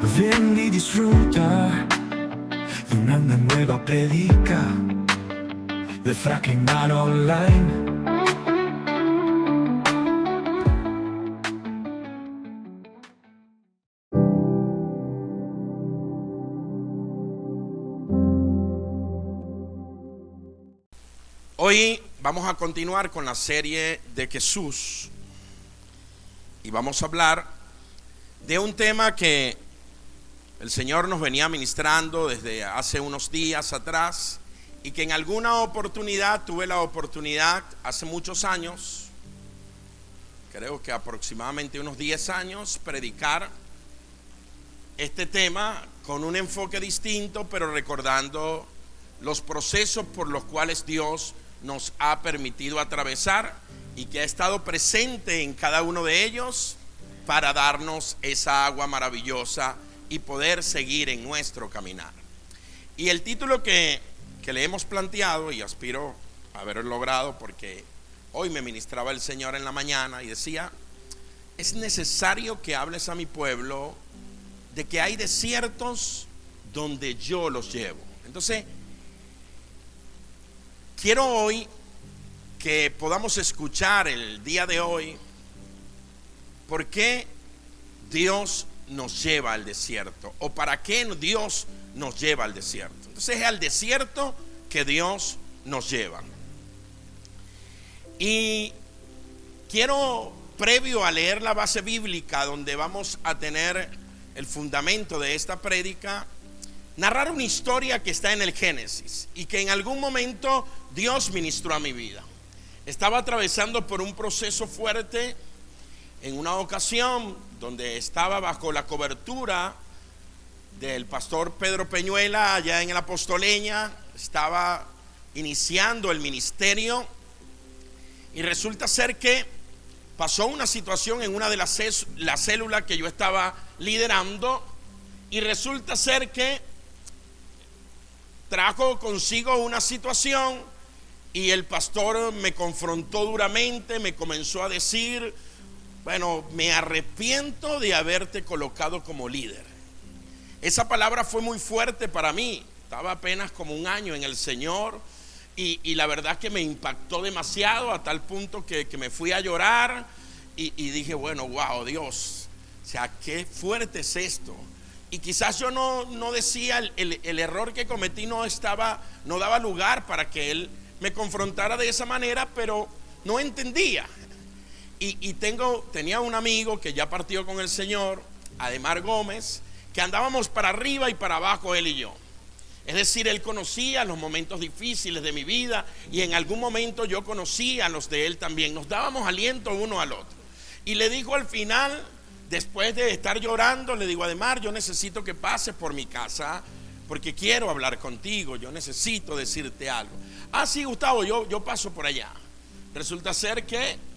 Ven y disfruta de una nueva predica de Fracking Man Online. Hoy vamos a continuar con la serie de Jesús y vamos a hablar de un tema que el Señor nos venía ministrando desde hace unos días atrás y que en alguna oportunidad tuve la oportunidad hace muchos años, creo que aproximadamente unos 10 años, predicar este tema con un enfoque distinto, pero recordando los procesos por los cuales Dios nos ha permitido atravesar y que ha estado presente en cada uno de ellos para darnos esa agua maravillosa y poder seguir en nuestro caminar. Y el título que le hemos planteado, y aspiro a haberlo logrado porque hoy me ministraba el Señor en la mañana y decía: es necesario que hables a mi pueblo de que hay desiertos donde yo los llevo. Entonces, quiero hoy que podamos escuchar el día de hoy por qué Dios nos lleva al desierto o para qué Dios nos lleva al desierto. Entonces es al desierto que Dios nos lleva. Y quiero, previo a leer la base bíblica donde vamos a tener el fundamento de esta prédica, narrar una historia que está en el Génesis y que en algún momento Dios ministró a mi vida. Estaba atravesando por un proceso fuerte en una ocasión donde estaba bajo la cobertura del pastor Pedro Peñuela allá en el Apostoleña. Estaba iniciando el ministerio y resulta ser que pasó una situación en una de las células que yo estaba liderando y resulta ser que trajo consigo una situación y el pastor me confrontó duramente, me comenzó a decir: bueno, me arrepiento de haberte colocado como líder. Esa palabra fue muy fuerte para mí. Estaba apenas como un año en el Señor y la verdad que me impactó demasiado a tal punto que me fui a llorar y dije: bueno, wow, Dios, o sea, qué fuerte es esto. Y quizás yo no decía el error que cometí, no daba lugar para que él me confrontara de esa manera, pero no entendía. Y tenía un amigo que ya partió con el Señor, Ademar Gómez, que andábamos para arriba y para abajo él y yo. Es decir, él conocía los momentos difíciles de mi vida y en algún momento yo conocía los de él también. Nos dábamos aliento uno al otro. Y le dijo al final, después de estar llorando, le digo: Ademar, yo necesito que pases por mi casa porque quiero hablar contigo, yo necesito decirte algo. Ah, sí, Gustavo, yo paso por allá. Resulta ser que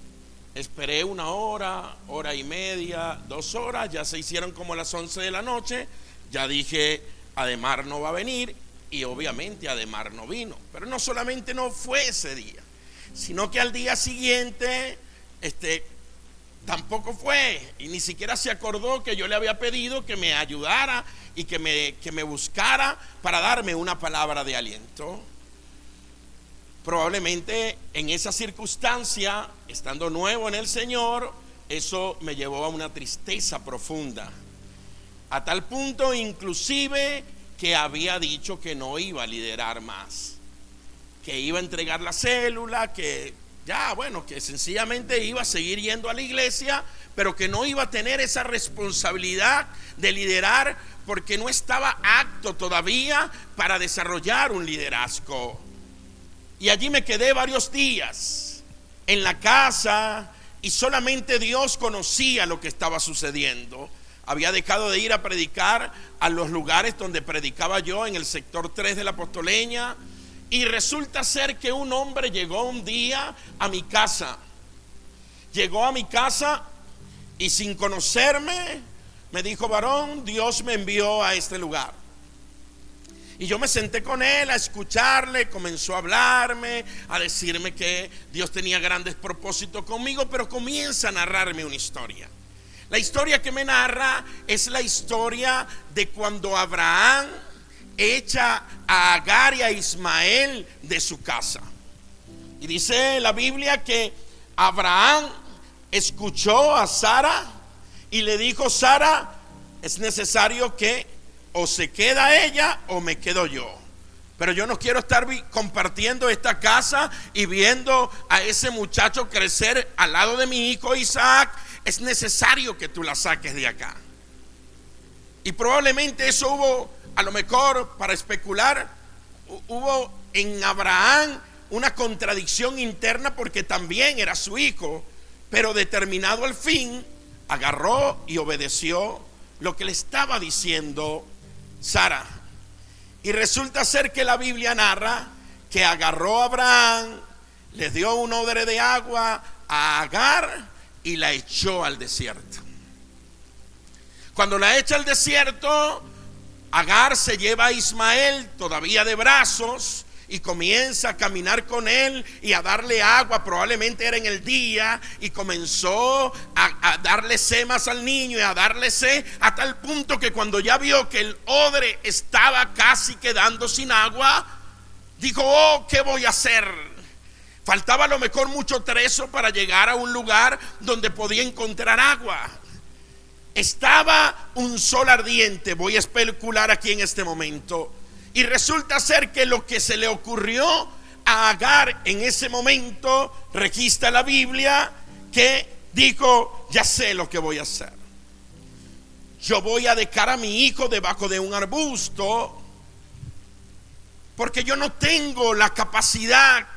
esperé una hora, hora y media, 2 horas, ya se hicieron como las 11 de la noche. Ya dije: Ademar no va a venir, y obviamente Ademar no vino. Pero no solamente no fue ese día, sino que al día siguiente tampoco fue, y ni siquiera se acordó que yo le había pedido que me ayudara y que me buscara para darme una palabra de aliento. Probablemente en esa circunstancia, estando nuevo en el Señor, eso me llevó a una tristeza profunda, a tal punto inclusive que había dicho que no iba a liderar más, que iba a entregar la célula, que que sencillamente iba a seguir yendo a la iglesia, pero que no iba a tener esa responsabilidad de liderar porque no estaba apto todavía para desarrollar un liderazgo. Y allí me quedé varios días en la casa y solamente Dios conocía lo que estaba sucediendo. Había dejado de ir a predicar a los lugares donde predicaba yo en el sector 3 de la Apostoleña. Y resulta ser que un hombre llegó un día a mi casa. Llegó a mi casa y sin conocerme me dijo: varón, Dios me envió a este lugar. Y yo me senté con él a escucharle. Comenzó a hablarme, a decirme que Dios tenía grandes propósitos conmigo, pero comienza a narrarme una historia. La historia que me narra es la historia de cuando Abraham echa a Agar y a Ismael de su casa. Y dice la Biblia que Abraham escuchó a Sara y le dijo: Sara, es necesario que o se queda ella o me quedo yo. Pero yo no quiero estar compartiendo esta casa y viendo a ese muchacho crecer al lado de mi hijo Isaac. Es necesario que tú la saques de acá. Y probablemente eso hubo, a lo mejor para especular, hubo en Abraham una contradicción interna, porque también era su hijo, pero determinado al fin, agarró y obedeció lo que le estaba diciendo Sara. Y resulta ser que la Biblia narra que agarró a Abraham, le dio un odre de agua a Agar y la echó al desierto. Cuando la echa al desierto, Agar se lleva a Ismael todavía de brazos y comienza a caminar con él y a darle agua. Probablemente era en el día, y comenzó a darle semas al niño y a darle sed, a tal punto que cuando ya vio que el odre estaba casi quedando sin agua, dijo: oh, ¿qué voy a hacer? Faltaba a lo mejor mucho trecho para llegar a un lugar donde podía encontrar agua. Estaba un sol ardiente, voy a especular aquí en este momento. Y resulta ser que lo que se le ocurrió a Agar en ese momento, registra la Biblia, que dijo: ya sé lo que voy a hacer. Yo voy a dejar a mi hijo debajo de un arbusto, porque yo no tengo la capacidad,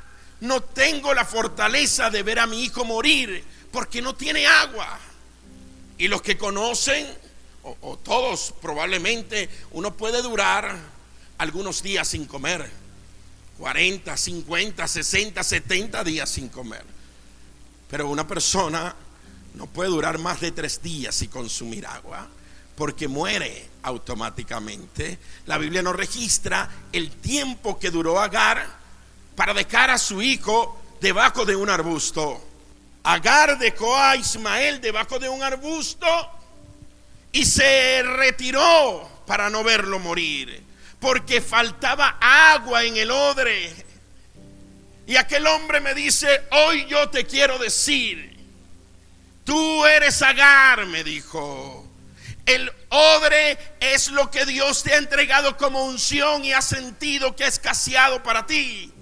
no tengo la fortaleza de ver a mi hijo morir, porque no tiene agua. Y los que conocen, o todos probablemente, uno puede durar algunos días sin comer, 40, 50, 60, 70 días sin comer. Pero una persona no puede durar más de 3 días sin consumir agua, porque muere automáticamente. La Biblia no registra el tiempo que duró Agar para dejar a su hijo debajo de un arbusto. Agar dejó a Ismael debajo de un arbusto y se retiró para no verlo morir, porque faltaba agua en el odre. Y aquel hombre me dice: hoy yo te quiero decir, tú eres Agar, me dijo. El odre es lo que Dios te ha entregado como unción y has sentido que ha escaseado para ti.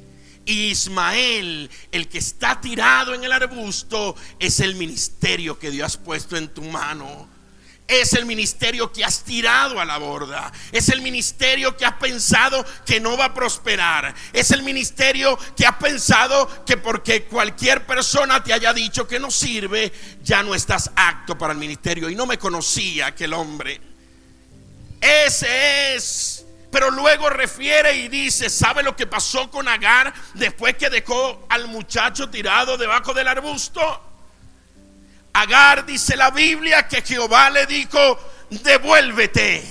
Y Ismael, el que está tirado en el arbusto, es el ministerio que Dios ha puesto en tu mano. Es el ministerio que has tirado a la borda. Es el ministerio que has pensado que no va a prosperar. Es el ministerio que has pensado que porque cualquier persona te haya dicho que no sirve, ya no estás apto para el ministerio. Y no me conocía aquel hombre. Ese es. Pero luego refiere y dice: ¿sabe lo que pasó con Agar después que dejó al muchacho tirado debajo del arbusto? Agar, dice la Biblia, que Jehová le dijo: devuélvete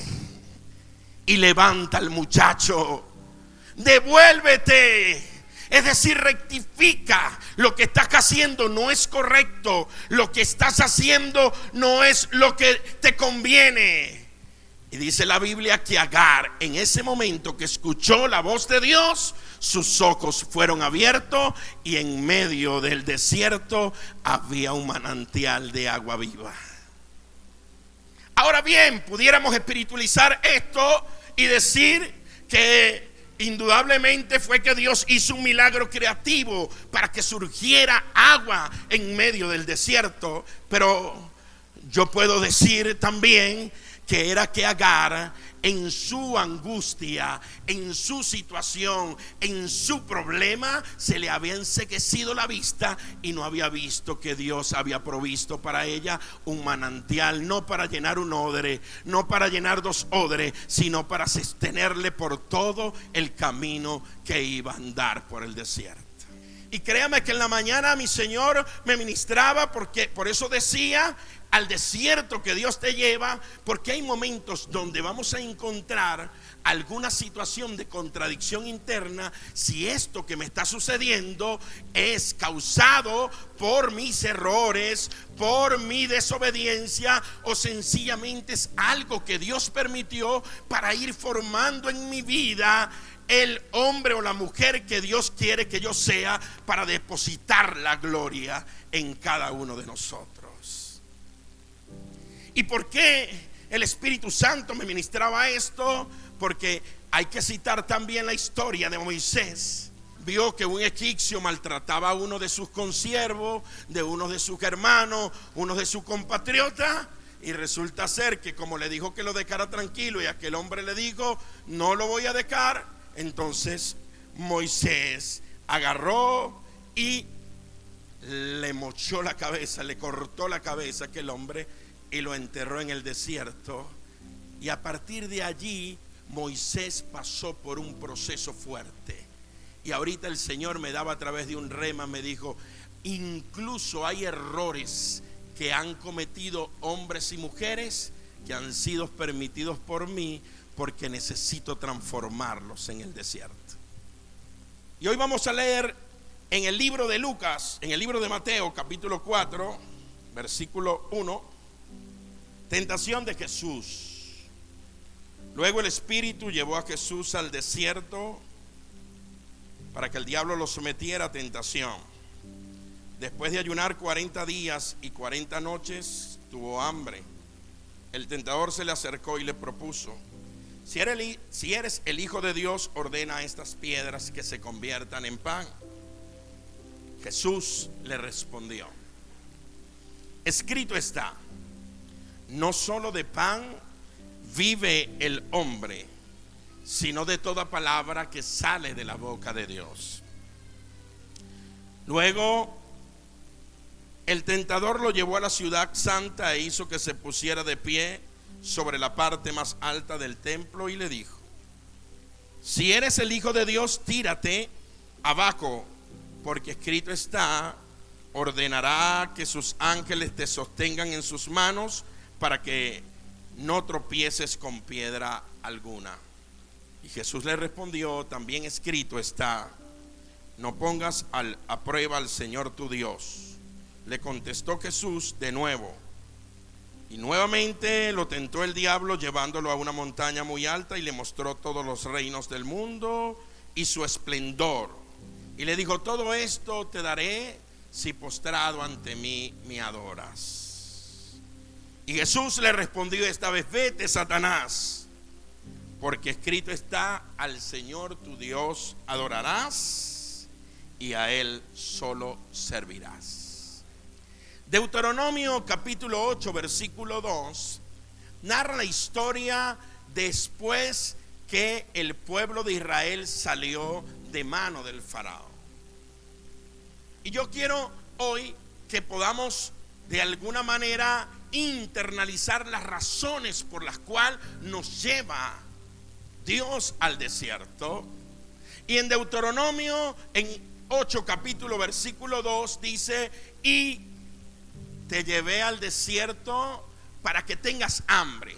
y levanta al muchacho. Devuélvete, es decir, rectifica. Lo que estás haciendo no es correcto. Lo que estás haciendo no es lo que te conviene. Y dice la Biblia que Agar, en ese momento que escuchó la voz de Dios, sus ojos fueron abiertos y en medio del desierto había un manantial de agua viva. Ahora bien, pudiéramos espiritualizar esto y decir que indudablemente fue que Dios hizo un milagro creativo para que surgiera agua en medio del desierto. Pero yo puedo decir también que era que Agar, en su angustia, en su situación, en su problema, se le había enceguecido la vista y no había visto que Dios había provisto para ella un manantial, no para llenar un odre, no para llenar 2 odres, sino para sostenerle por todo el camino que iba a andar por el desierto. Y créame que en la mañana mi Señor me ministraba, porque por eso decía: al desierto que Dios te lleva, porque hay momentos donde vamos a encontrar alguna situación de contradicción interna. Si esto que me está sucediendo es causado por mis errores, por mi desobediencia, o sencillamente es algo que Dios permitió para ir formando en mi vida el hombre o la mujer que Dios quiere que yo sea, para depositar la gloria en cada uno de nosotros. ¿Y por qué el Espíritu Santo me ministraba esto? Porque hay que citar también la historia de Moisés. Vio que un egipcio maltrataba a uno de sus consiervos, de uno de sus hermanos, uno de sus compatriotas, y resulta ser que, como le dijo que lo dejara tranquilo, y aquel hombre le dijo: no lo voy a dejar, entonces Moisés agarró y le mochó la cabeza, le cortó la cabeza a aquel hombre y lo enterró en el desierto. Y a partir de allí Moisés pasó por un proceso fuerte. Y ahorita el Señor me daba a través de un rema, me dijo: incluso hay errores que han cometido hombres y mujeres que han sido permitidos por mí, porque necesito transformarlos en el desierto. Y hoy vamos a leer en el libro de Lucas, en el libro de Mateo, capítulo 4, versículo 1. Tentación de Jesús. Luego el Espíritu llevó a Jesús al desierto para que el diablo lo sometiera a tentación. Después de ayunar 40 días y 40 noches, tuvo hambre. El tentador se le acercó y le propuso: si eres el Hijo de Dios, ordena a estas piedras que se conviertan en pan. Jesús le respondió: escrito está, no solo de pan vive el hombre, sino de toda palabra que sale de la boca de Dios. Luego el tentador lo llevó a la ciudad santa e hizo que se pusiera de pie sobre la parte más alta del templo y le dijo: si eres el Hijo de Dios, tírate abajo, porque escrito está, ordenará que sus ángeles te sostengan en sus manos para que no tropieces con piedra alguna. Y Jesús le respondió: también escrito está, no pongas a prueba al Señor tu Dios. Le contestó Jesús de nuevo, y nuevamente lo tentó el diablo, llevándolo a una montaña muy alta, y le mostró todos los reinos del mundo y su esplendor. Y le dijo: todo esto te daré si postrado ante mí me adoras. Y Jesús le respondió esta vez: vete, Satanás, porque escrito está, al Señor tu Dios adorarás y a Él solo servirás. Deuteronomio capítulo 8 versículo 2 narra la historia después que el pueblo de Israel salió de mano del faraón. Y yo quiero hoy que podamos de alguna manera internalizar las razones por las cuales nos lleva Dios al desierto. Y en Deuteronomio en 8 capítulo versículo 2 dice: y te llevé al desierto para que tengas hambre,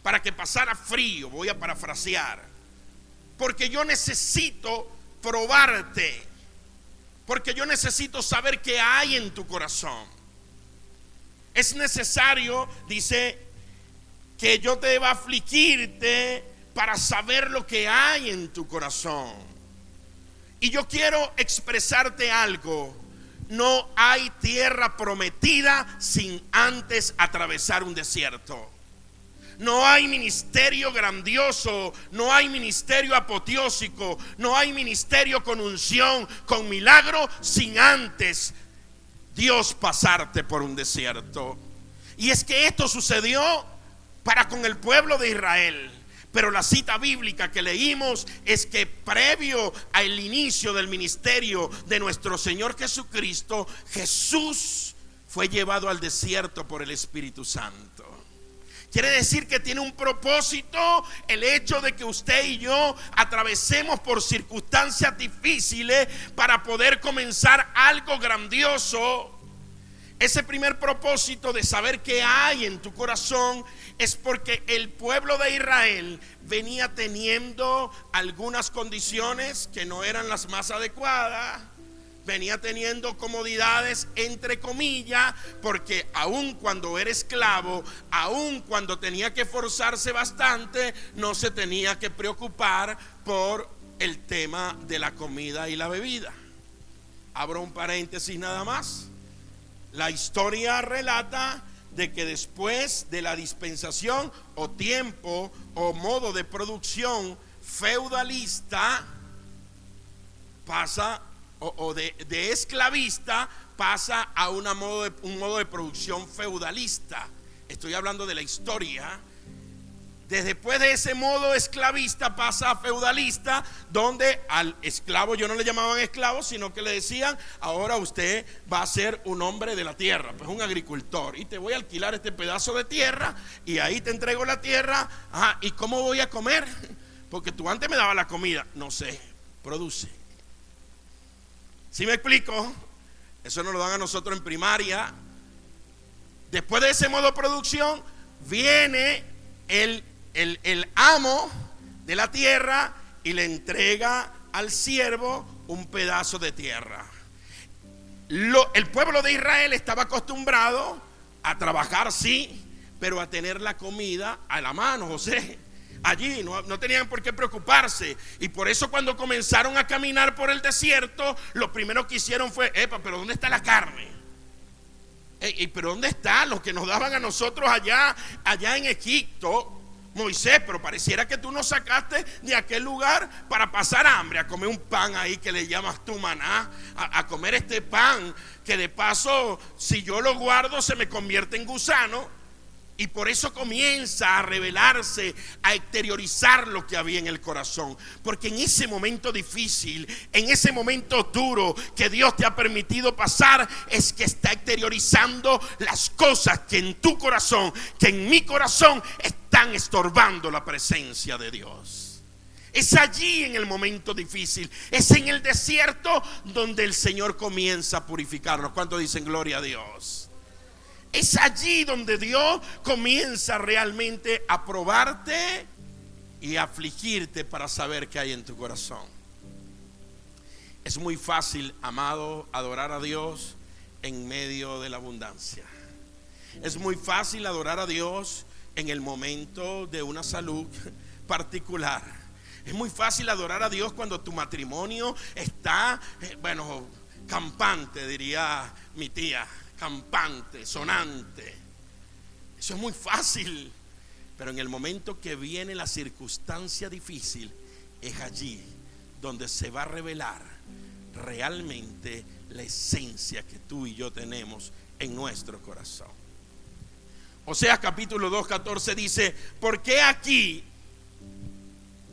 para que pasara frío. Voy a parafrasear: porque yo necesito probarte, porque yo necesito saber qué hay en tu corazón. Es necesario, dice, que yo deba afligirte para saber lo que hay en tu corazón. Y yo quiero expresarte algo: no hay tierra prometida sin antes atravesar un desierto. No hay ministerio grandioso, no hay ministerio apoteósico, no hay ministerio con unción, con milagro, sin antes Dios pasarte por un desierto. Y es que esto sucedió para con el pueblo de Israel. Pero la cita bíblica que leímos es que previo al inicio del ministerio de nuestro Señor Jesucristo, Jesús fue llevado al desierto por el Espíritu Santo. Quiere decir que tiene un propósito el hecho de que usted y yo atravesemos por circunstancias difíciles para poder comenzar algo grandioso. Ese primer propósito de saber qué hay en tu corazón es porque el pueblo de Israel venía teniendo algunas condiciones que no eran las más adecuadas. Venía teniendo comodidades entre comillas, porque aun cuando era esclavo, aun cuando tenía que esforzarse bastante, no se tenía que preocupar por el tema de la comida y la bebida. Abro un paréntesis nada más. La historia relata de que después de la dispensación o tiempo o modo de producción feudalista pasa, o de esclavista pasa a un modo de producción feudalista. Estoy hablando de la historia. Después de ese modo esclavista pasa a feudalista, donde al esclavo yo no le llamaban esclavo, sino que le decían: ahora usted va a ser un hombre de la tierra, pues un agricultor, y te voy a alquilar este pedazo de tierra y ahí te entrego la tierra. Ajá, ¿y cómo voy a comer? Porque tú antes me dabas la comida. No sé, produce. ¿Sí me explico? Eso nos lo dan a nosotros en primaria. Después de ese modo de producción viene el amo de la tierra y le entrega al siervo un pedazo de tierra. El pueblo de Israel estaba acostumbrado a trabajar, sí, pero a tener la comida a la mano, José. Allí no tenían por qué preocuparse. Y por eso cuando comenzaron a caminar por el desierto, lo primero que hicieron fue: pero ¿dónde está la carne? Pero ¿dónde está lo que nos daban a nosotros allá en Egipto? Moisés, pero pareciera que tú nos sacaste de aquel lugar para pasar hambre, a comer un pan ahí que le llamas tú maná, a comer este pan que de paso, si yo lo guardo, se me convierte en gusano. Y por eso comienza a revelarse, a exteriorizar lo que había en el corazón. Porque en ese momento difícil, en ese momento duro que Dios te ha permitido pasar, es que está exteriorizando las cosas que en tu corazón, que en mi corazón, están estorbando la presencia de Dios. Es allí, en el momento difícil, es en el desierto donde el Señor comienza a purificarnos. ¿Cuántos dicen gloria a Dios? Es allí donde Dios comienza realmente a probarte y a afligirte para saber qué hay en tu corazón. Es muy fácil, amado, adorar a Dios en medio de la abundancia. Es muy fácil adorar a Dios en el momento de una salud particular. Es muy fácil adorar a Dios cuando tu matrimonio está, campante, diría mi tía. Campante, sonante. Eso es muy fácil. Pero en el momento que viene la circunstancia difícil, es allí donde se va a revelar realmente la esencia que tú y yo tenemos en nuestro corazón. Oseas capítulo 2:14 dice: porque aquí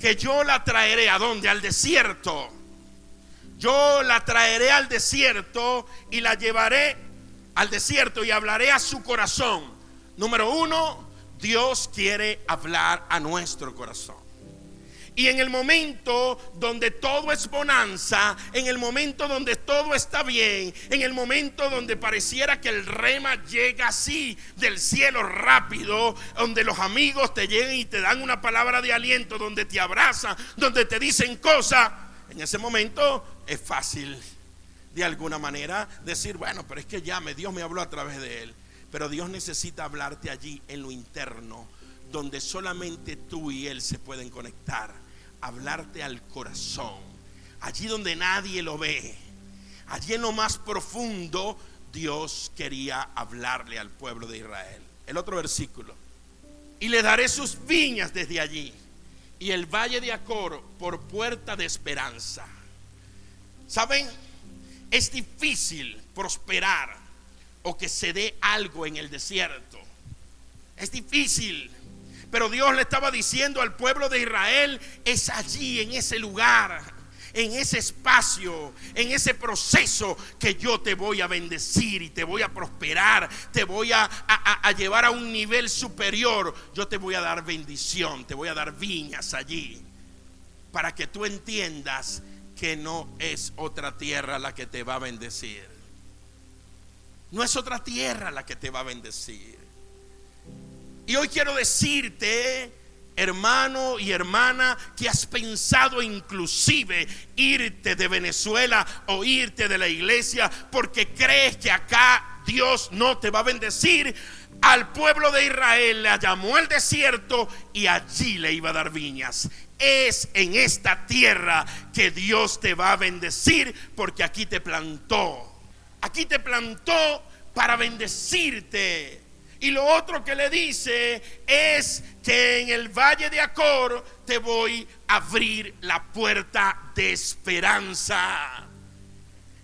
que yo la traeré ¿a dónde? Al desierto. Yo la traeré al desierto y la llevaré al desierto y hablaré a su corazón. Número uno, Dios quiere hablar a nuestro corazón. Y en el momento donde todo es bonanza, en el momento donde todo está bien, en el momento donde pareciera que el rema llega así del cielo rápido, donde los amigos te llegan y te dan una palabra de aliento, donde te abrazan, donde te dicen cosas, en ese momento es fácil de alguna manera decir: pero es que Dios me habló a través de él. Pero Dios necesita hablarte allí en lo interno, donde solamente tú y él se pueden conectar. Hablarte al corazón, allí donde nadie lo ve, allí en lo más profundo. Dios quería hablarle al pueblo de Israel. El otro versículo: y le daré sus viñas desde allí, y el valle de Acor por puerta de esperanza. ¿Saben? Es difícil prosperar o que se dé algo en el desierto. Es difícil. Pero Dios le estaba diciendo al pueblo de Israel: es allí, en ese lugar, en ese espacio, en ese proceso, que yo te voy a bendecir y te voy a prosperar, te voy a llevar a un nivel superior. Yo te voy a dar bendición, te voy a dar viñas allí, para que tú entiendas que no es otra tierra la que te va a bendecir. No es otra tierra la que te va a bendecir. Y hoy quiero decirte, hermano y hermana, que has pensado inclusive irte de Venezuela o irte de la iglesia porque crees que acá Dios no te va a bendecir. Al pueblo de Israel le llamó al desierto y allí le iba a dar viñas. Es en esta tierra que Dios te va a bendecir, porque aquí te plantó. Aquí te plantó para bendecirte. Y lo otro que le dice es que en el valle de Acor te voy a abrir la puerta de esperanza.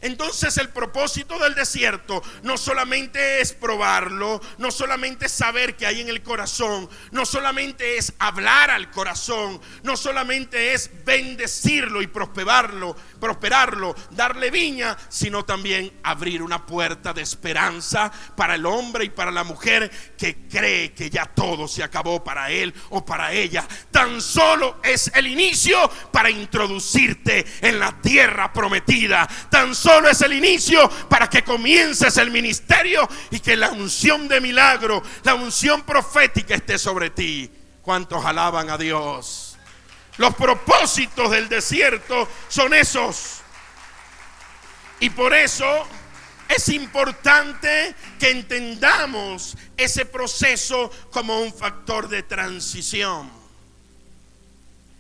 Entonces el propósito del desierto no solamente es probarlo, no solamente es saber qué hay en el corazón, no solamente es hablar al corazón, no solamente es bendecirlo y prosperarlo, darle viña, sino también abrir una puerta de esperanza para el hombre y para la mujer que cree que ya todo se acabó para él o para ella. Tan solo es el inicio para introducirte en la tierra prometida. Tan solo es el inicio para que comiences el ministerio y que la unción de milagro, la unción profética esté sobre ti. ¿Cuántos alaban a Dios? Los propósitos del desierto son esos. Y por eso es importante que entendamos ese proceso como un factor de transición.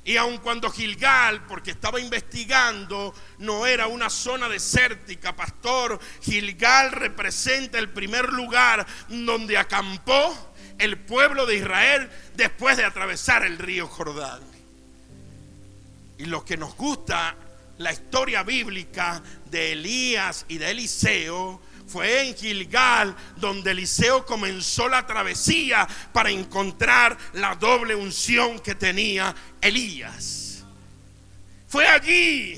Y aun cuando Gilgal, porque estaba investigando, no era una zona desértica, pastor, Gilgal representa el primer lugar donde acampó el pueblo de Israel después de atravesar el río Jordán. Y lo que nos gusta, la historia bíblica de Elías y de Eliseo, fue en Gilgal donde Eliseo comenzó la travesía para encontrar la doble unción que tenía Elías. Fue allí,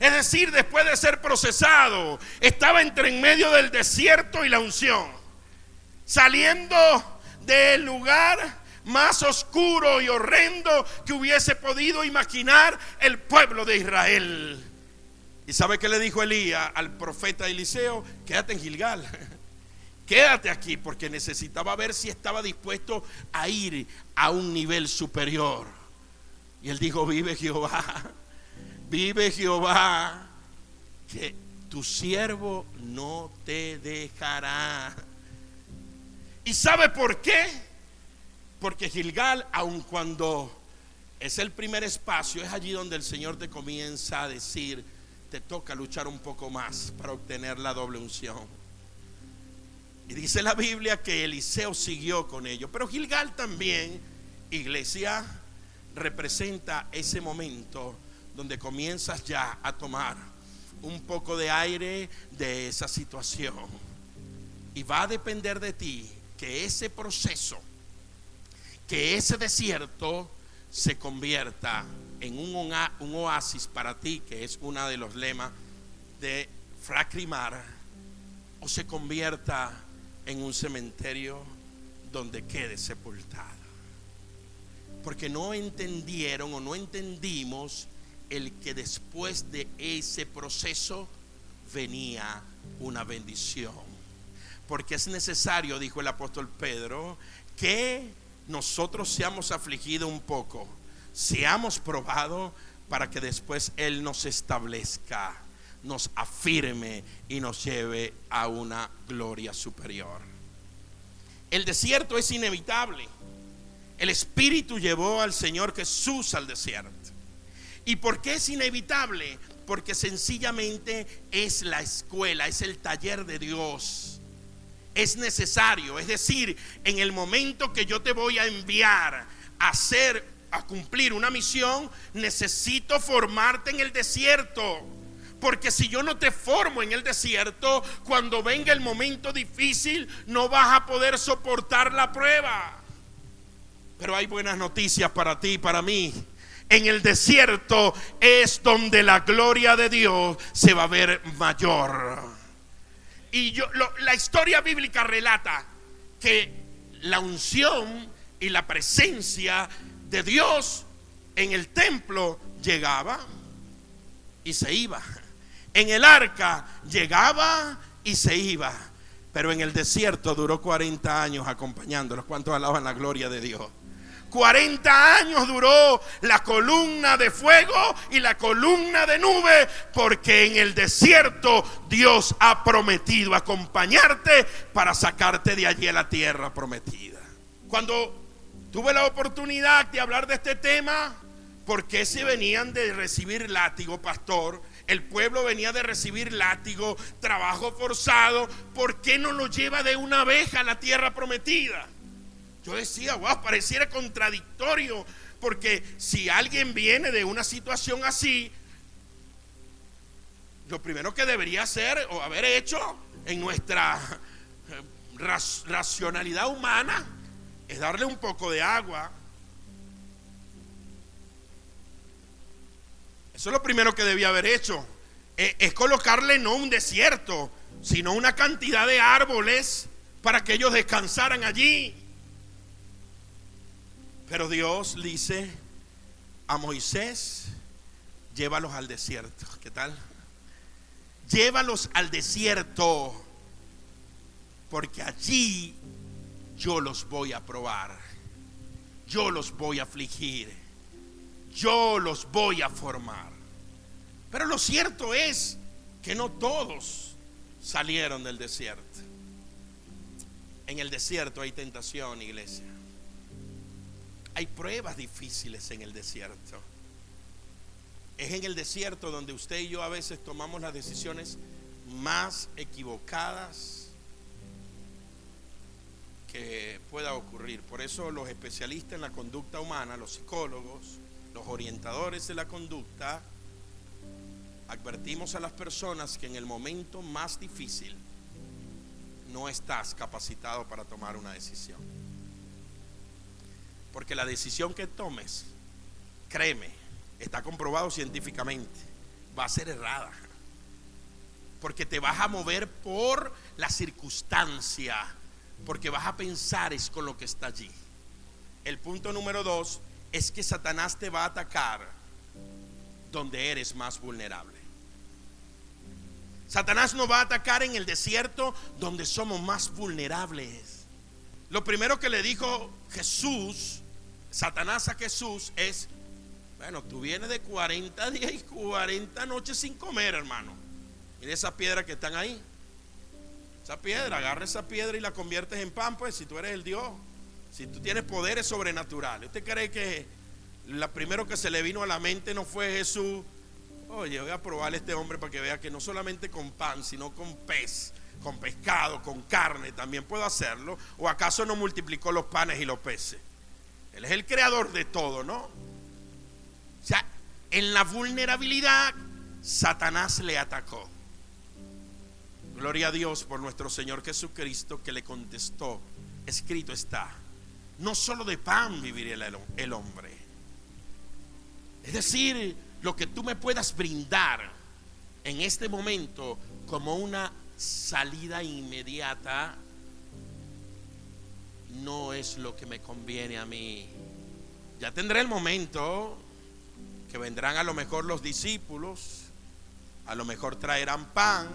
es decir, después de ser procesado, estaba entre en medio del desierto y la unción, saliendo del lugar más oscuro y horrendo que hubiese podido imaginar el pueblo de Israel. ¿Y sabe qué le dijo Elías al profeta Eliseo? Quédate en Gilgal, quédate aquí, porque necesitaba ver si estaba dispuesto a ir a un nivel superior. Y él dijo: vive Jehová, que tu siervo no te dejará. ¿Y sabe por qué? Porque Gilgal, aun cuando es el primer espacio, es allí donde el Señor te comienza a decir: te toca luchar un poco más para obtener la doble unción. Y dice la Biblia que Eliseo siguió con ellos. Pero Gilgal también, iglesia, representa ese momento donde comienzas ya a tomar un poco de aire de esa situación. Y va a depender de ti que ese proceso, que ese desierto se convierta en un oasis para ti, que es uno de los lemas de Fracrimar, o se convierta en un cementerio donde quede sepultado. Porque no entendieron o no entendimos el que después de ese proceso venía una bendición. Porque es necesario, dijo el apóstol Pedro, que nosotros seamos afligidos un poco, seamos probados, para que después Él nos establezca, nos afirme y nos lleve a una gloria superior. El desierto es inevitable. El Espíritu llevó al Señor Jesús al desierto. ¿Y por qué es inevitable? Porque sencillamente es la escuela, es el taller de Dios. Es necesario, es decir, en el momento que yo te voy a enviar a cumplir una misión, necesito formarte en el desierto. Porque si yo no te formo en el desierto, cuando venga el momento difícil, no vas a poder soportar la prueba. Pero hay buenas noticias para ti y para mí. En el desierto es donde la gloria de Dios se va a ver mayor. Y la historia bíblica relata que la unción y la presencia de Dios en el templo llegaba y se iba. En el arca llegaba y se iba. Pero en el desierto duró 40 años acompañándolos. ¿Cuántos alaban la gloria de Dios? 40 años duró la columna de fuego y la columna de nube, porque en el desierto Dios ha prometido acompañarte para sacarte de allí a la tierra prometida. Cuando tuve la oportunidad de hablar de este tema, ¿por qué se venían de recibir látigo, pastor? El pueblo venía de recibir látigo, trabajo forzado. ¿Por qué no lo lleva de una vez a la tierra prometida? Yo decía, wow, pareciera contradictorio, porque si alguien viene de una situación así, lo primero que debería hacer o haber hecho en nuestra racionalidad humana es darle un poco de agua. Eso es lo primero que debía haber hecho. Es colocarle no un desierto, sino una cantidad de árboles para que ellos descansaran allí. Pero Dios le dice a Moisés, llévalos al desierto. ¿Qué tal? Llévalos al desierto, porque allí yo los voy a probar, yo los voy a afligir, yo los voy a formar. Pero lo cierto es que no todos salieron del desierto. En el desierto hay tentación, iglesia. Hay pruebas difíciles en el desierto. Es en el desierto donde usted y yo a veces tomamos las decisiones más equivocadas que pueda ocurrir. Por eso los especialistas en la conducta humana, los psicólogos, los orientadores de la conducta, advertimos a las personas que en el momento más difícil no estás capacitado para tomar una decisión. Porque la decisión que tomes, créeme, está comprobado científicamente, va a ser errada. Porque te vas a mover por la circunstancia, porque vas a pensar es con lo que está allí. El punto número 2 es que Satanás te va a atacar donde eres más vulnerable. Satanás nos va a atacar en el desierto donde somos más vulnerables. Lo primero que le dijo Satanás a Jesús es: bueno, tú vienes de 40 días y 40 noches sin comer, hermano. Mira esas piedras que están ahí. Esa piedra, agarra esa piedra y la conviertes en pan, pues, si tú eres el Dios, si tú tienes poderes sobrenaturales. ¿Usted cree que lo primero que se le vino a la mente no fue Jesús? Oye, voy a probar a este hombre para que vea que no solamente con pan, sino con pez, con pescado, con carne también puedo hacerlo. ¿O acaso no multiplicó los panes y los peces? Él es el creador de todo, ¿no? O sea, en la vulnerabilidad Satanás le atacó. Gloria a Dios por nuestro Señor Jesucristo, que le contestó: escrito está, no solo de pan vivirá el hombre. Es decir, lo que tú me puedas brindar en este momento como una salida inmediata no es lo que me conviene a mí. Ya tendré el momento que vendrán a lo mejor los discípulos, a lo mejor traerán pan,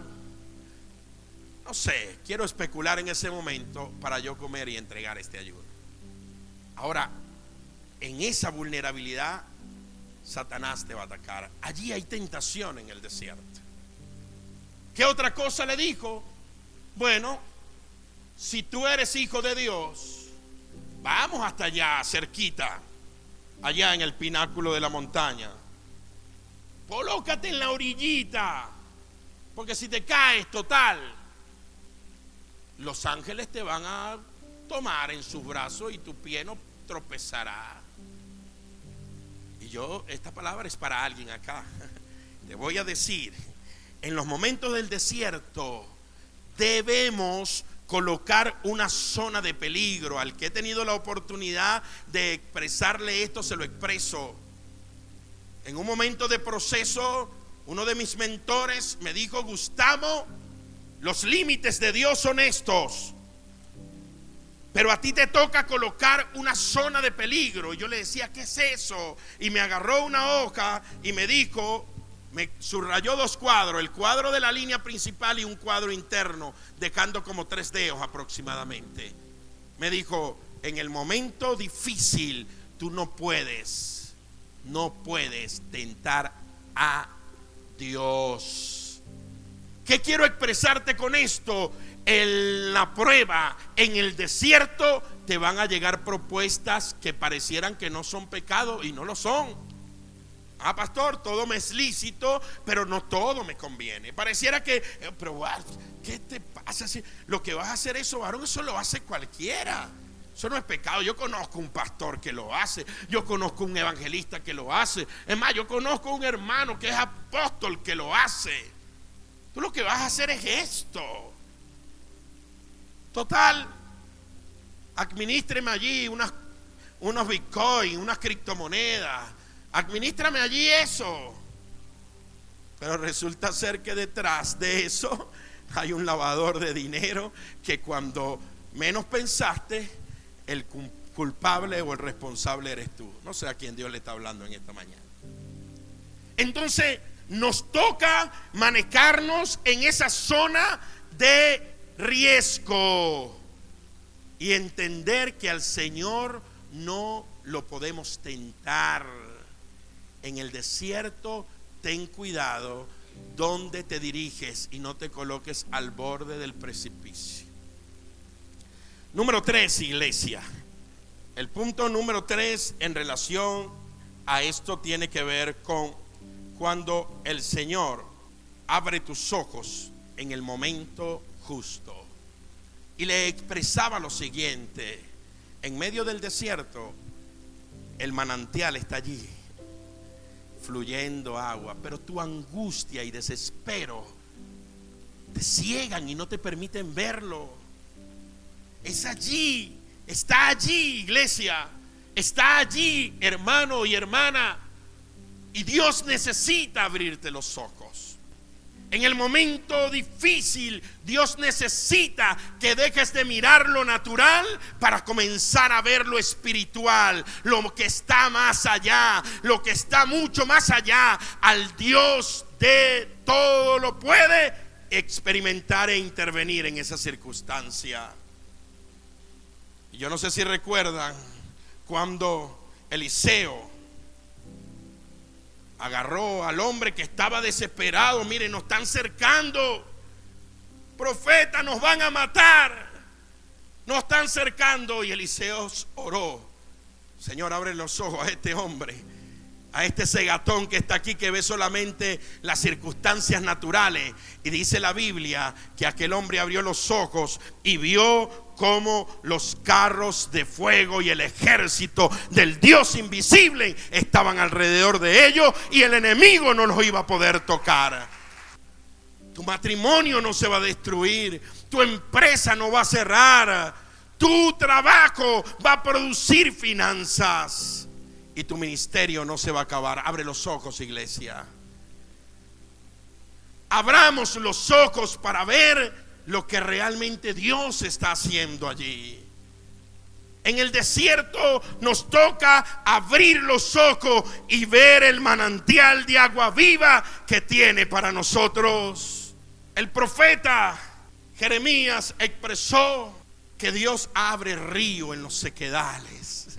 no sé, quiero especular en ese momento para yo comer y entregar este ayuno. Ahora, en esa vulnerabilidad Satanás te va a atacar. Allí hay tentación en el desierto. ¿Qué otra cosa le dijo? Bueno, si tú eres hijo de Dios, vamos hasta allá, cerquita, allá en el pináculo de la montaña. Colócate en la orillita, porque si te caes, total, los ángeles te van a tomar en sus brazos y tu pie no tropezará. Y esta palabra es para alguien acá. Te voy a decir, en los momentos del desierto debemos colocar una zona de peligro. Al que he tenido la oportunidad de expresarle esto, se lo expreso. En un momento de proceso, uno de mis mentores me dijo: Gustavo, los límites de Dios son estos, pero a ti te toca colocar una zona de peligro. Y yo le decía: ¿qué es eso? Y me agarró una hoja y me dijo: Me subrayó 2 cuadros, el cuadro de la línea principal y un cuadro interno, dejando como 3 dedos aproximadamente. Me dijo: en el momento difícil tú no puedes tentar a Dios. ¿Qué quiero expresarte con esto? En la prueba, en el desierto, te van a llegar propuestas que parecieran que no son pecado y no lo son. Ah, pastor, todo me es lícito, pero no todo me conviene. Pareciera que, pero ¿qué te pasa? Si lo que vas a hacer eso, varón, eso lo hace cualquiera. Eso no es pecado. Yo conozco un pastor que lo hace. Yo conozco un evangelista que lo hace. Es más, yo conozco un hermano que es apóstol que lo hace. Tú lo que vas a hacer es esto. Total, administreme allí unos bitcoins, unas criptomonedas. Administrame allí eso. Pero resulta ser que detrás de eso hay un lavador de dinero que cuando menos pensaste, el culpable o el responsable eres tú. No sé a quién Dios le está hablando en esta mañana. Entonces nos toca manejarnos en esa zona de riesgo y entender que al Señor no lo podemos tentar. En el desierto, ten cuidado donde te diriges y no te coloques al borde del precipicio. Número 3, iglesia. El punto número 3 en relación a esto tiene que ver con cuando el Señor abre tus ojos en el momento justo. Y le expresaba lo siguiente: en medio del desierto, el manantial está allí, fluyendo agua, pero tu angustia y desespero te ciegan y no te permiten verlo. Es allí, está allí, iglesia, está allí, hermano y hermana, y Dios necesita abrirte los ojos. En el momento difícil, Dios necesita que dejes de mirar lo natural para comenzar a ver lo espiritual, lo que está más allá, lo que está mucho más allá. Al Dios de todo lo puede experimentar e intervenir en esa circunstancia. Y yo no sé si recuerdan cuando Eliseo agarró al hombre que estaba desesperado. Miren, nos están cercando, profeta, nos van a matar, nos están cercando. Y Eliseo oró: Señor, abre los ojos a este hombre, a este cegatón que está aquí, que ve solamente las circunstancias naturales. Y dice la Biblia que aquel hombre abrió los ojos y vio cómo los carros de fuego y el ejército del Dios invisible estaban alrededor de ellos, y el enemigo no los iba a poder tocar. Tu matrimonio no se va a destruir, tu empresa no va a cerrar, tu trabajo va a producir finanzas y tu ministerio no se va a acabar. Abre los ojos, iglesia. Abramos los ojos para ver lo que realmente Dios está haciendo allí. En el desierto nos toca abrir los ojos y ver el manantial de agua viva que tiene para nosotros. El profeta Jeremías expresó que Dios abre río en los sequedales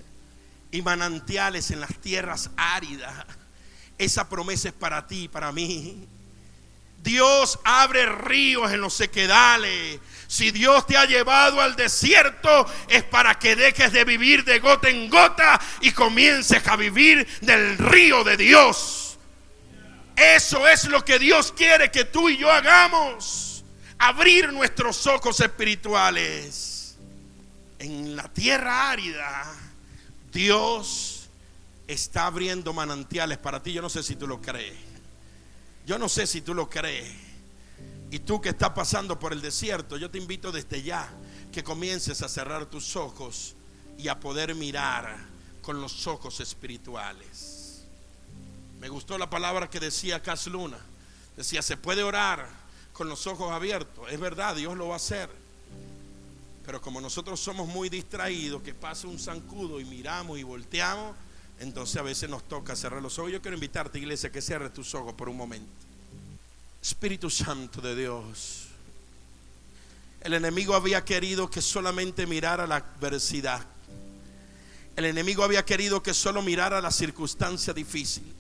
y manantiales en las tierras áridas. Esa promesa es para ti y para mí. Dios abre ríos en los sequedales. Si Dios te ha llevado al desierto, es para que dejes de vivir de gota en gota y comiences a vivir del río de Dios. Eso es lo que Dios quiere que tú y yo hagamos: abrir nuestros ojos espirituales. En la tierra árida, Dios está abriendo manantiales para ti. Yo no sé si tú lo crees. Yo no sé si tú lo crees. Y tú que estás pasando por el desierto, yo te invito desde ya que comiences a cerrar tus ojos y a poder mirar con los ojos espirituales. Me gustó la palabra que decía Cas Luna. Decía: se puede orar con los ojos abiertos. Es verdad, Dios lo va a hacer. Pero como nosotros somos muy distraídos, que pasa un zancudo y miramos y volteamos, Entonces a veces nos toca cerrar los ojos. Yo quiero invitarte, iglesia, que cierres tus ojos por un momento. Espíritu Santo de Dios, el enemigo había querido que solamente mirara la adversidad. El enemigo había querido que solo mirara la circunstancia difícil.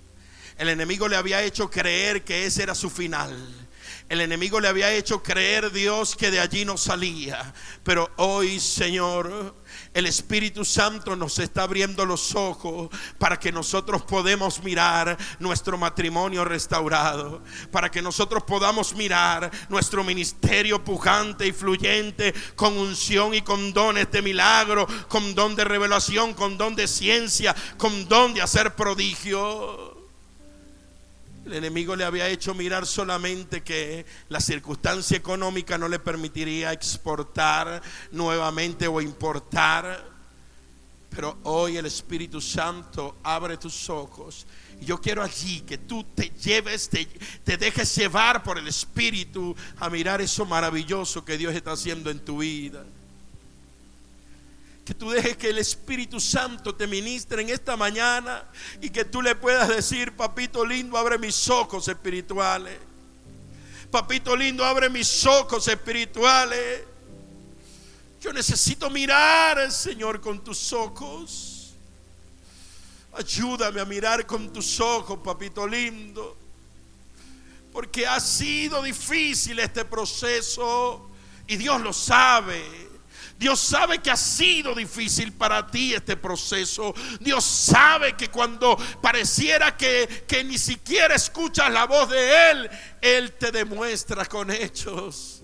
El enemigo le había hecho creer que ese era su final. El enemigo le había hecho creer, Dios, que de allí no salía. Pero hoy, Señor, el Espíritu Santo nos está abriendo los ojos para que nosotros podamos mirar nuestro matrimonio restaurado, para que nosotros podamos mirar nuestro ministerio pujante y fluyente, con unción y con dones de milagro, con don de revelación, con don de ciencia, con don de hacer prodigio. El enemigo le había hecho mirar solamente que la circunstancia económica no le permitiría exportar nuevamente o importar. Pero hoy el Espíritu Santo abre tus ojos. Y yo quiero allí que tú te lleves, te dejes llevar por el Espíritu a mirar eso maravilloso que Dios está haciendo en tu vida. Que tú dejes que el Espíritu Santo te ministre en esta mañana y que tú le puedas decir: papito lindo, abre mis ojos espirituales. Papito lindo, abre mis ojos espirituales. Yo necesito mirar, Señor, con tus ojos. Ayúdame a mirar con tus ojos, papito lindo. Porque ha sido difícil este proceso y Dios lo sabe. Dios sabe que ha sido difícil para ti este proceso. Dios sabe que cuando pareciera que ni siquiera escuchas la voz de Él, Él te demuestra con hechos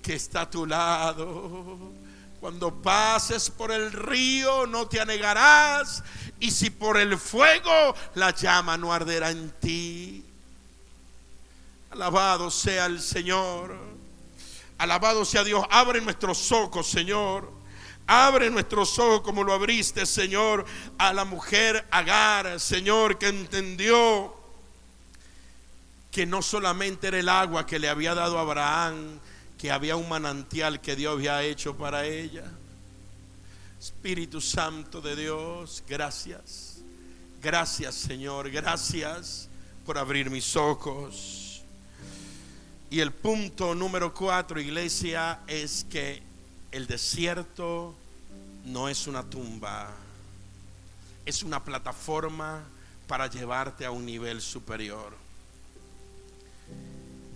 que está a tu lado. Cuando pases por el río no te anegarás, y si por el fuego la llama no arderá en ti. Alabado sea el Señor. Alabado sea Dios. Abre nuestros ojos, Señor. Abre nuestros ojos como lo abriste, Señor, a la mujer Agar, Señor, que entendió que no solamente era el agua que le había dado a Abraham, que había un manantial que Dios había hecho para ella. Espíritu Santo de Dios, gracias. Gracias, Señor. Gracias por abrir mis ojos. Y el punto número 4, iglesia, es que el desierto no es una tumba, es una plataforma para llevarte a un nivel superior.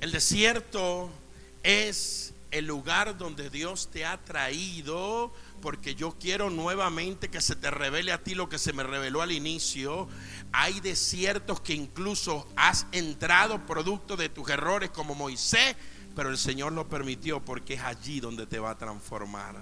El desierto es el lugar donde Dios te ha traído, porque yo quiero nuevamente que se te revele a ti lo que se me reveló al inicio. Hay desiertos que incluso has entrado producto de tus errores, como Moisés, pero el Señor lo permitió porque es allí donde te va a transformar.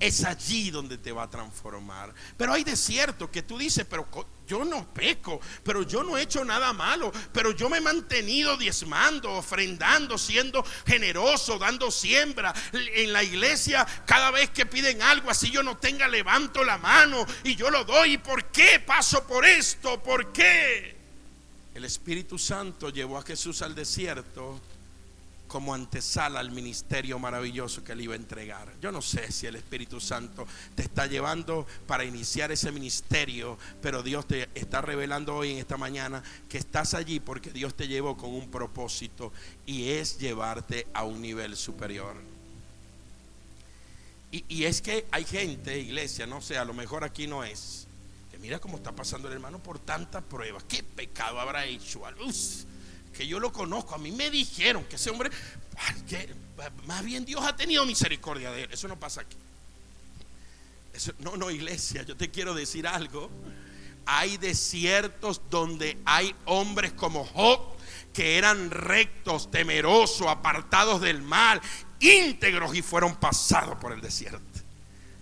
Es allí donde te va a transformar. Pero hay desiertos que tú dices: pero yo no peco, pero yo no he hecho nada malo, pero yo me he mantenido diezmando, ofrendando, siendo generoso, dando siembra. En la iglesia, cada vez que piden algo, así yo no tenga, levanto la mano y yo lo doy. ¿Y por qué paso por esto? ¿Por qué? El Espíritu Santo llevó a Jesús al desierto como antesala al ministerio maravilloso que Él iba a entregar. Yo no sé si el Espíritu Santo te está llevando para iniciar ese ministerio, pero Dios te está revelando hoy, en esta mañana, que estás allí porque Dios te llevó con un propósito, y es llevarte a un nivel superior. Y es que hay gente, iglesia, no sé, a lo mejor aquí no es, que mira cómo está pasando el hermano por tantas pruebas. ¿Qué pecado habrá hecho? Que yo lo conozco, a mí me dijeron que ese hombre, que más bien Dios ha tenido misericordia de él. Eso no pasa aquí. Eso, no, iglesia, yo te quiero decir algo. Hay desiertos donde hay hombres como Job, que eran rectos, temerosos, apartados del mal, íntegros, y fueron pasados por el desierto.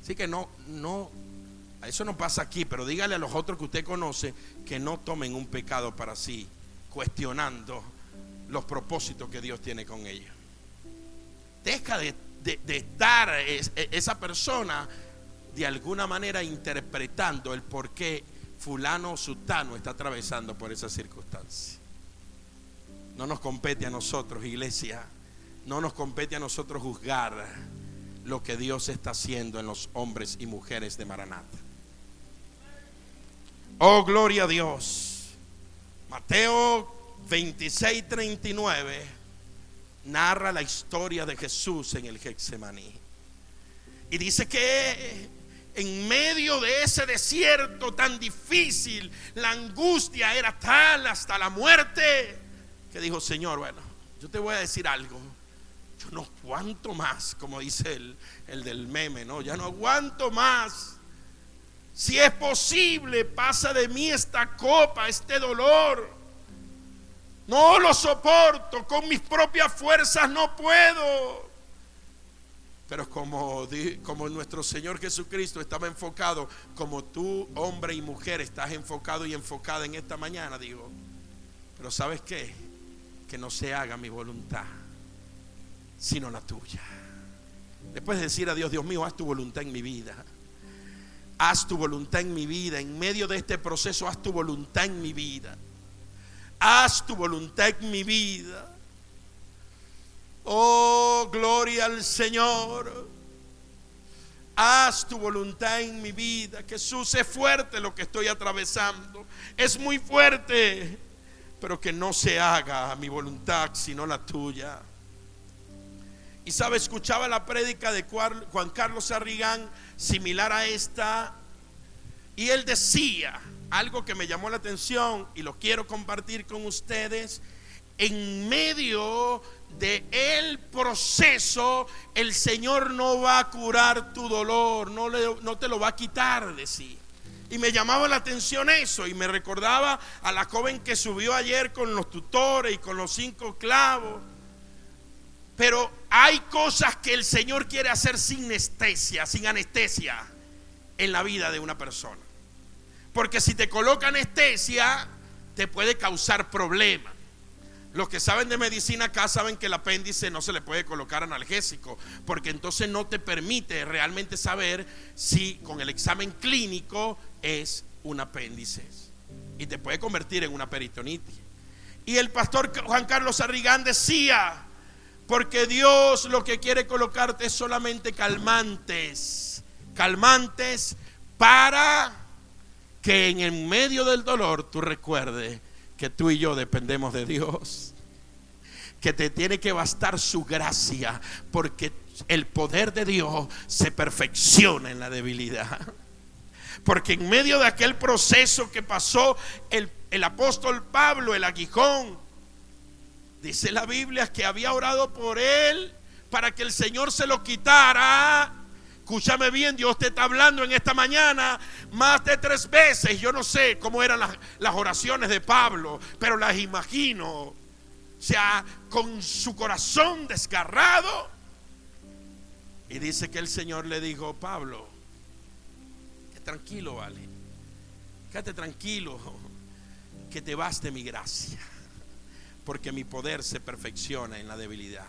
Así que no, eso no pasa aquí. Pero dígale a los otros que usted conoce que no tomen un pecado para sí, cuestionando los propósitos que Dios tiene con ellos. Deja de estar esa persona de alguna manera interpretando el por qué fulano o sutano está atravesando por esa circunstancia. No nos compete a nosotros, iglesia, no nos compete a nosotros juzgar lo que Dios está haciendo en los hombres y mujeres de Maranata. Oh, gloria a Dios. Mateo 26:39 narra la historia de Jesús en el Getsemaní. Y dice que en medio de ese desierto tan difícil, la angustia era tal hasta la muerte, que dijo: Señor, bueno, yo te voy a decir algo. Yo no aguanto más, como dice el del meme, ¿no? Ya no aguanto más. Si es posible, pasa de mí esta copa, este dolor. No lo soporto, con mis propias fuerzas no puedo. Pero como nuestro Señor Jesucristo estaba enfocado, como tú, hombre y mujer, estás enfocado y enfocada en esta mañana, digo: pero ¿sabes qué? Que no se haga mi voluntad, sino la tuya. Le puedes decir a Dios: Dios mío, haz tu voluntad en mi vida. Haz tu voluntad en mi vida. En medio de este proceso, haz tu voluntad en mi vida. Haz tu voluntad en mi vida. Oh, gloria al Señor. Haz tu voluntad en mi vida. Jesús, es fuerte lo que estoy atravesando. Es muy fuerte. Pero que no se haga mi voluntad, sino la tuya. Y sabe, escuchaba la prédica de Juan Carlos Arrigán, similar a esta. Y él decía algo que me llamó la atención y lo quiero compartir con ustedes. En medio del proceso, el Señor no va a curar tu dolor, no te lo va a quitar de sí. Y me llamaba la atención eso, y me recordaba a la joven que subió ayer con los tutores y con los 5 clavos. Pero hay cosas que el Señor quiere hacer sin anestesia en la vida de una persona. Porque si te coloca anestesia, te puede causar problemas. Los que saben de medicina acá saben que el apéndice no se le puede colocar analgésico, porque entonces no te permite realmente saber si con el examen clínico es un apéndice, y te puede convertir en una peritonitis. Y el pastor Juan Carlos Arrigán decía: porque Dios lo que quiere colocarte es solamente calmantes para que en el medio del dolor tú recuerdes que tú y yo dependemos de Dios, que te tiene que bastar su gracia, porque el poder de Dios se perfecciona en la debilidad. Porque en medio de aquel proceso que pasó el apóstol Pablo, el aguijón, dice la Biblia que había orado por él para que el Señor se lo quitara. Escúchame bien, Dios te está hablando en esta mañana más de 3 veces. Yo no sé cómo eran las oraciones de Pablo, pero las imagino. O sea, con su corazón desgarrado. Y dice que el Señor le dijo: Pablo, que tranquilo, vale, quédate tranquilo, que te baste mi gracia, porque mi poder se perfecciona en la debilidad.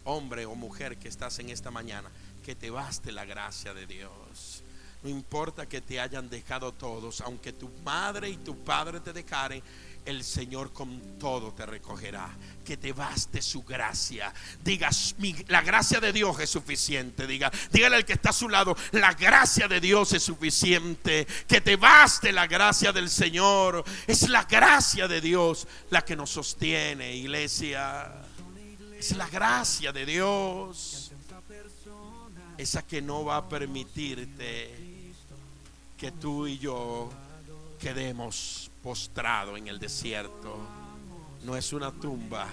Hombre o mujer que estás en esta mañana, que te baste la gracia de Dios. No importa que te hayan dejado todos, aunque tu madre y tu padre te dejaren, el Señor con todo te recogerá. Que te baste su gracia. Digas: la gracia de Dios es suficiente. Dígale al que está a su lado: la gracia de Dios es suficiente. Que te baste la gracia del Señor. Es la gracia de Dios la que nos sostiene, iglesia. Es la gracia de Dios, esa que no va a permitirte que tú y yo quedemos postrados en el desierto. No es una tumba.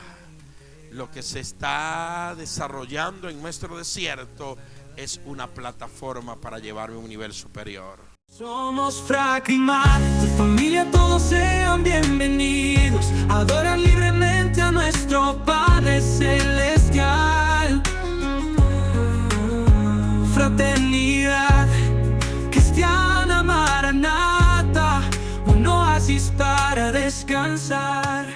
Lo que se está desarrollando en nuestro desierto es una plataforma para llevarme a un nivel superior. Somos Fracking-Mar, tu familia, todos sean bienvenidos. Adoran libremente a nuestro Padre Celestial. Fraternidad cristiana maranata, un oasis para descansar.